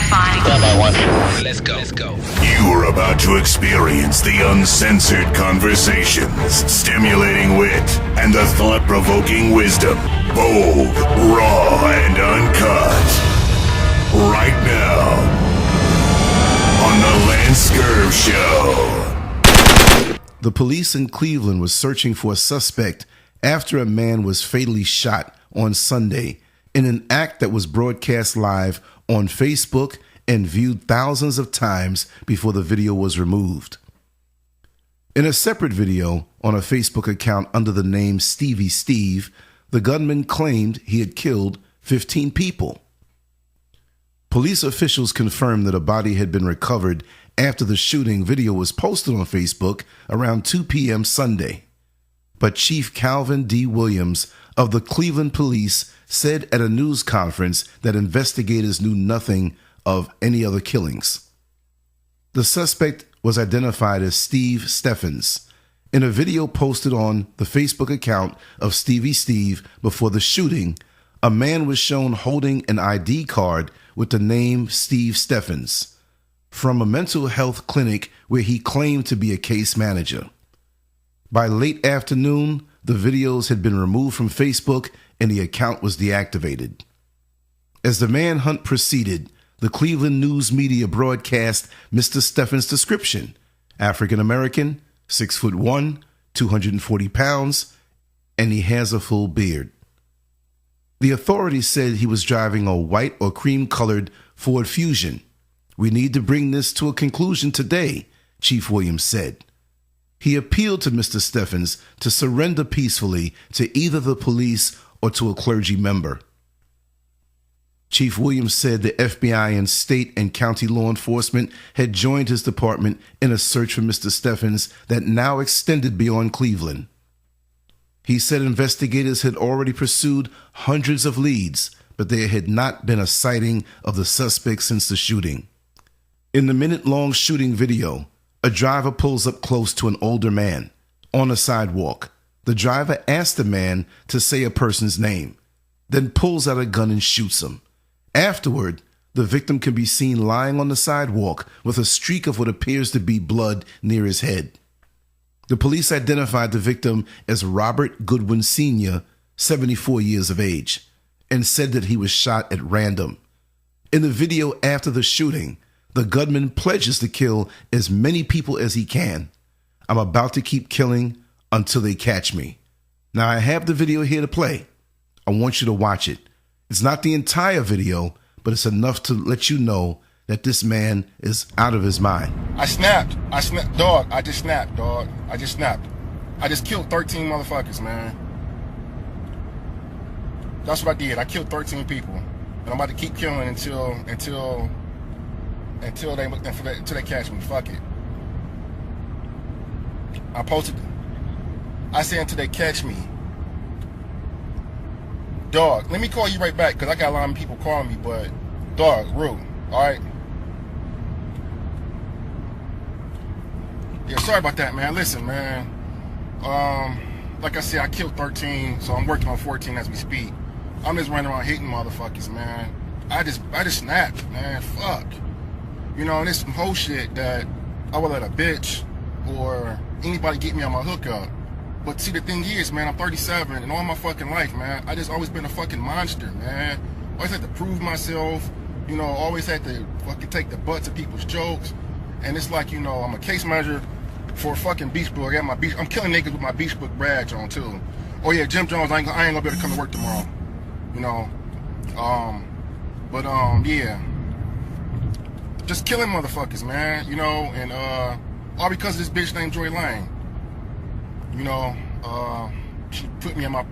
Identifying. Standby one. Let's go. Let's go. You are about to experience the uncensored conversations, stimulating wit, and the thought-provoking wisdom. Bold, raw, and uncut. Right now, on the LanceScurv Show. The police in Cleveland was searching for a suspect after a man was fatally shot on Sunday in an act that was broadcast live on Facebook and viewed thousands of times before the video was removed. In a separate video on a Facebook account under the name Stevie Steve, the gunman claimed he had killed 15 people. Police officials confirmed that a body had been recovered after the shooting. Video was posted on Facebook around 2 p.m. Sunday. But Chief Calvin D. Williams of the Cleveland Police said at a news conference that investigators knew nothing of any other killings. The suspect was identified as Steve Steffens. In a video posted on the Facebook account of Stevie Steve before the shooting, a man was shown holding an ID card with the name Steve Steffens from a mental health clinic where he claimed to be a case manager. By late afternoon, the videos had been removed from Facebook and the account was deactivated. As the manhunt proceeded, the Cleveland news media broadcast Mr. Steffens' description: African American, 6'1", 240 pounds, and he has a full beard. The authorities said he was driving a white or cream-colored Ford Fusion. "We need to bring this to a conclusion today," Chief Williams said. He appealed to Mr. Steffens to surrender peacefully to either the police or to a clergy member. Chief Williams said the FBI and state and county law enforcement had joined his department in a search for Mr. Steffens that now extended beyond Cleveland. He said investigators had already pursued hundreds of leads, but there had not been a sighting of the suspect since the shooting. In the minute-long shooting video, a driver pulls up close to an older man on a sidewalk. The driver asks the man to say a person's name, then pulls out a gun and shoots him. Afterward, the victim can be seen lying on the sidewalk with a streak of what appears to be blood near his head. The police identified the victim as Robert Goodwin Sr., 74 years of age, and said that he was shot at random. In the video after the shooting, the gunman pledges to kill as many people as he can. "I'm about to keep killing until they catch me." Now, I have the video here to play. I want you to watch it. It's not the entire video, but it's enough to let you know that this man is out of his mind. I snapped, dog. I just snapped, dog. I just snapped. I just killed 13 motherfuckers, man. That's what I did. I killed 13 people, and I'm about to keep killing until they catch me. Fuck it. I posted. I said until they catch me. Dog, let me call you right back because I got a lot of people calling me. But dog, rude. All right. Yeah, sorry about that, man. Listen, man. Like I said, I killed 13, so I'm working on 14 as we speak. I'm just running around hitting motherfuckers, man. I just snapped, man. Fuck. You know, and it's some whole shit that I would let a bitch or anybody get me on my hookup. But see, the thing is, man, I'm 37, and all my fucking life, man, I just always been a fucking monster, man. Always had to prove myself, you know, always had to fucking take the butts of people's jokes. And it's like, you know, I'm a case manager for a fucking beach book. I got my beach, I'm killing niggas with my beach book badge on, too. Oh, yeah, Jim Jones, I ain't gonna be able to come to work tomorrow, you know. Yeah. Just killing motherfuckers, man, you know, and all because of this bitch named Joy Lane. You know, she put me in my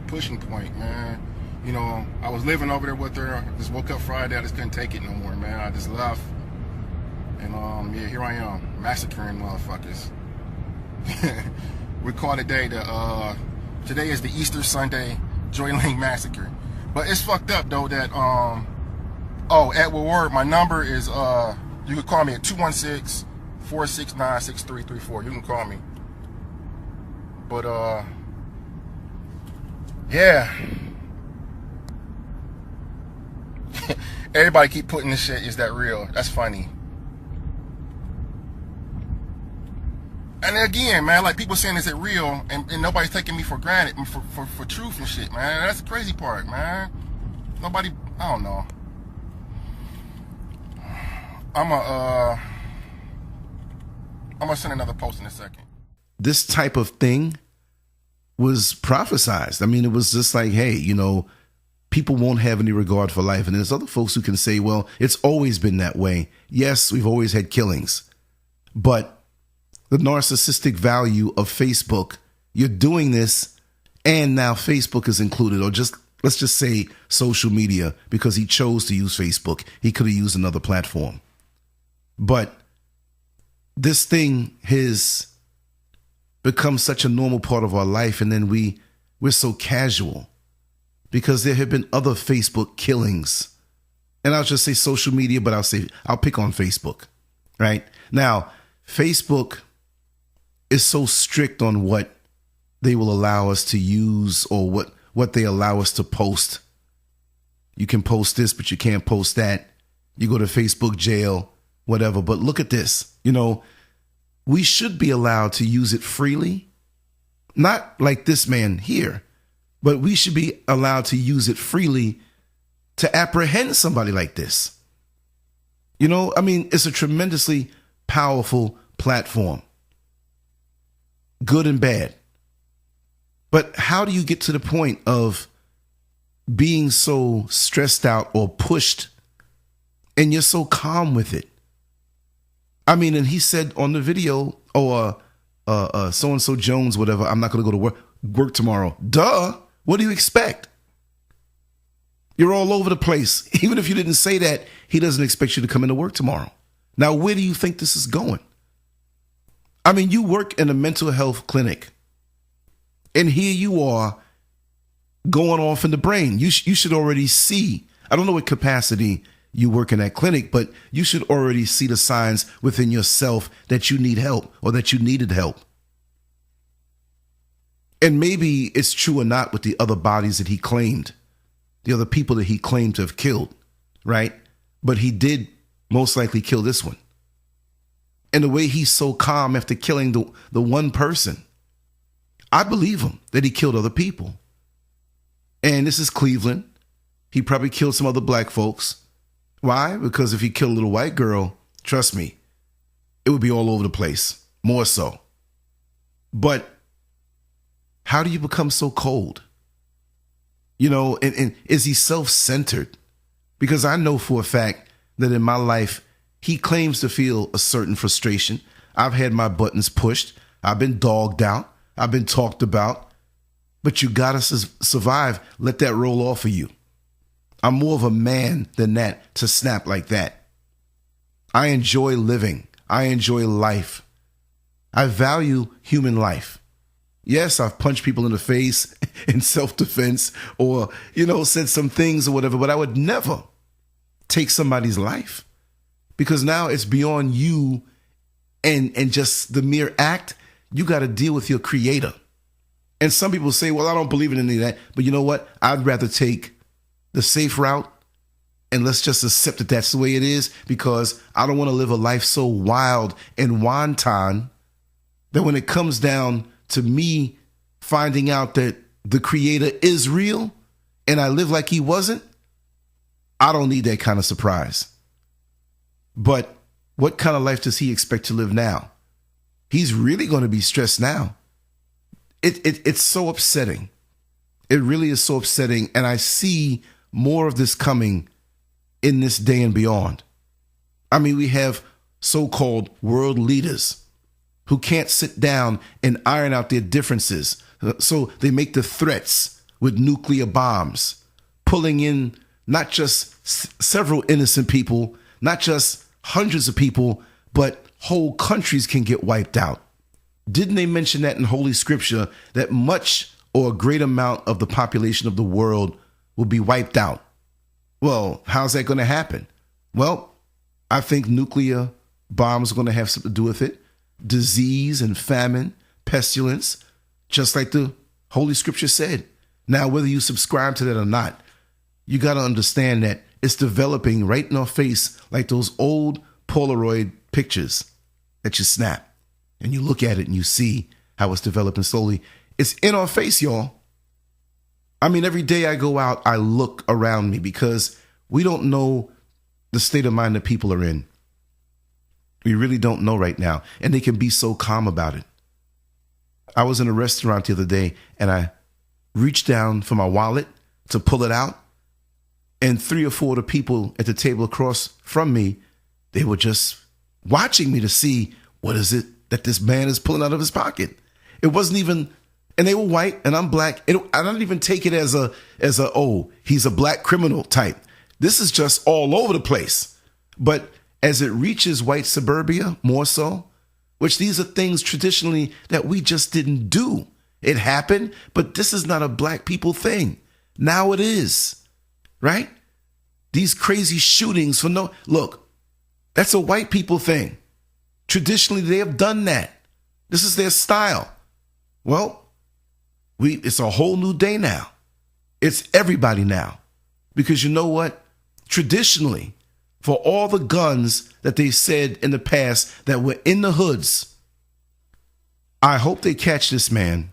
pushing point, man. You know, I was living over there with her. I just woke up Friday, I just couldn't take it no more, man. I just left. And yeah, here I am, massacring motherfuckers. We call today today is the Easter Sunday Joy Lane Massacre. But it's fucked up though that Edward Ward, my number is you can call me at 216-469-6334. You can call me. But yeah. Everybody keep putting this shit, is that real? That's funny. And again, man, like people saying, is it real? And nobody's taking me for granted for truth and shit, man. That's the crazy part, man. Nobody, I don't know. I'm gonna send another post in a second. This type of thing was prophesized. I mean, it was just like, hey, you know, people won't have any regard for life. And there's other folks who can say, well, it's always been that way. Yes, we've always had killings. But the narcissistic value of Facebook, you're doing this, and now Facebook is included, or just let's just say social media, because he chose to use Facebook. He could have used another platform. But this thing has become such a normal part of our life, and then we're so casual because there have been other Facebook killings. And I'll just say social media, but I'll pick on Facebook, right? Now, Facebook is so strict on what they will allow us to use, or what they allow us to post. You can post this, but you can't post that. You go to Facebook jail, whatever. But look at this. You know, we should be allowed to use it freely. Not like this man here, but we should be allowed to use it freely to apprehend somebody like this. You know, I mean, it's a tremendously powerful platform. Good and bad. But how do you get to the point of being so stressed out or pushed and you're so calm with it? I mean, and he said on the video, so-and-so Jones, whatever, I'm not going to go to work tomorrow. Duh. What do you expect? You're all over the place. Even if you didn't say that, he doesn't expect you to come into work tomorrow. Now, where do you think this is going? I mean, you work in a mental health clinic, and here you are going off in the brain. You should already see. I don't know what capacity you work in that clinic, but you should already see the signs within yourself that you need help, or that you needed help. And maybe it's true or not with the other bodies that he claimed, the other people that he claimed to have killed, right? But he did most likely kill this one. And the way he's so calm after killing the one person, I believe him that he killed other people. And this is Cleveland. He probably killed some other black folks. Why? Because if he killed a little white girl, trust me, it would be all over the place, more so. But how do you become so cold? You know, and is he self-centered? Because I know for a fact that in my life, he claims to feel a certain frustration. I've had my buttons pushed. I've been dogged out. I've been talked about. But you got to survive. Let that roll off of you. I'm more of a man than that to snap like that. I enjoy living. I enjoy life. I value human life. Yes, I've punched people in the face in self-defense, or, you know, said some things or whatever, but I would never take somebody's life, because now it's beyond you and just the mere act. You got to deal with your creator. And some people say, well, I don't believe in any of that. But you know what? I'd rather take the safe route, and let's just accept that that's the way it is, because I don't want to live a life so wild and wanton that when it comes down to me finding out that the creator is real and I live like he wasn't, I don't need that kind of surprise. But what kind of life does he expect to live now? He's really going to be stressed now. It's so upsetting. It really is so upsetting. And I see more of this coming in this day and beyond. I mean, we have so-called world leaders who can't sit down and iron out their differences. So they make the threats with nuclear bombs, pulling in not just several innocent people, not just hundreds of people, but whole countries can get wiped out. Didn't they mention that in Holy Scripture, that much or a great amount of the population of the world will be wiped out? Well, how's that going to happen? Well, I think nuclear bombs are going to have something to do with it. Disease and famine, pestilence, just like the Holy Scripture said. Now, whether you subscribe to that or not, you got to understand that It's developing right in our face like those old Polaroid pictures that you snap. And you look at it and you see how it's developing slowly. It's in our face, y'all. I mean, every day I go out, I look around me because we don't know the state of mind that people are in. We really don't know right now. And they can be so calm about it. I was in a restaurant the other day and I reached down for my wallet to pull it out. And 3 or 4 of the people at the table across from me, they were just watching me to see what is it that this man is pulling out of his pocket. It wasn't even, and they were white and I'm black. I don't even take it as a, oh, he's a black criminal type. This is just all over the place. But as it reaches white suburbia more so, which these are things traditionally that we just didn't do. It happened, but this is not a black people thing. Now it is, right? These crazy shootings for no, look, that's a white people thing. Traditionally, they have done that. This is their style. Well, it's a whole new day now. It's everybody now. Because you know what? Traditionally, for all the guns that they said in the past that were in the hoods, I hope they catch this man.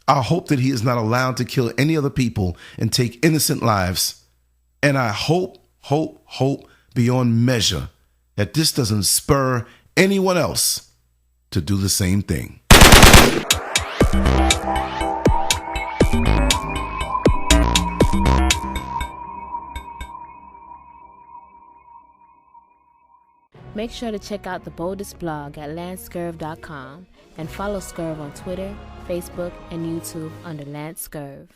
I hope that he is not allowed to kill any other people and take innocent lives. And I hope beyond measure that this doesn't spur anyone else to do the same thing. Make sure to check out the boldest blog at LanceScurv.com and follow Scurv on Twitter, Facebook, and YouTube under LanceScurv.